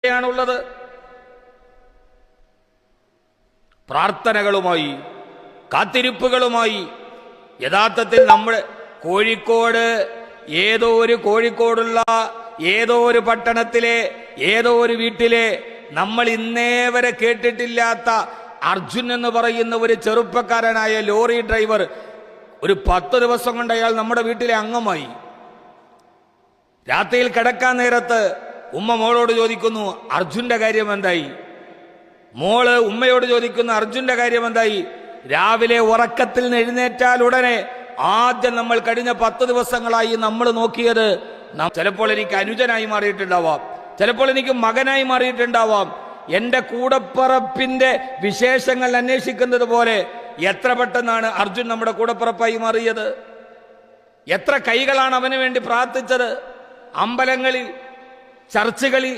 ാണുള്ളത്. പ്രാർത്ഥനകളുമായി, കാത്തിരിപ്പുകളുമായി. യഥാർത്ഥത്തിൽ നമ്മൾ കോഴിക്കോടുള്ള ഏതോ ഒരു പട്ടണത്തിലെ ഏതോ ഒരു വീട്ടിലെ നമ്മൾ ഇന്നേ വരെ കേട്ടിട്ടില്ലാത്ത അർജുൻ എന്ന് പറയുന്ന ഒരു ചെറുപ്പക്കാരനായ ലോറി ഡ്രൈവർ ഒരു 10 ദിവസം കൊണ്ട് അയാൾ നമ്മുടെ വീട്ടിലെ അംഗമായി. രാത്രിയിൽ കിടക്കാൻ നേരത്ത് ഉമ്മ മോളോട് ചോദിക്കുന്നു, അർജുന്റെ കാര്യം എന്തായി? മോള് ഉമ്മയോട് ചോദിക്കുന്നു, അർജുന്റെ കാര്യം എന്തായി? രാവിലെ ഉറക്കത്തിൽ നിന്ന് എഴുന്നേറ്റാൽ ഉടനെ ആദ്യം നമ്മൾ കഴിഞ്ഞ 10 ദിവസങ്ങളായി നമ്മൾ നോക്കിയത്, ചിലപ്പോൾ എനിക്ക് അനുജനായി മാറിയിട്ടുണ്ടാവാം, ചിലപ്പോൾ എനിക്ക് മകനായി മാറിയിട്ടുണ്ടാവാം. എന്റെ കൂടപ്പിറപ്പിന്റെ വിശേഷങ്ങൾ അന്വേഷിക്കുന്നത് പോലെ എത്ര പെട്ടെന്നാണ് അർജുൻ നമ്മുടെ കൂടപ്പിറപ്പായി മാറിയത്. എത്ര കൈകളാണ് അവന് വേണ്ടി പ്രാർത്ഥിച്ചത്. അമ്പലങ്ങളിൽ, ചർച്ചുകളിൽ,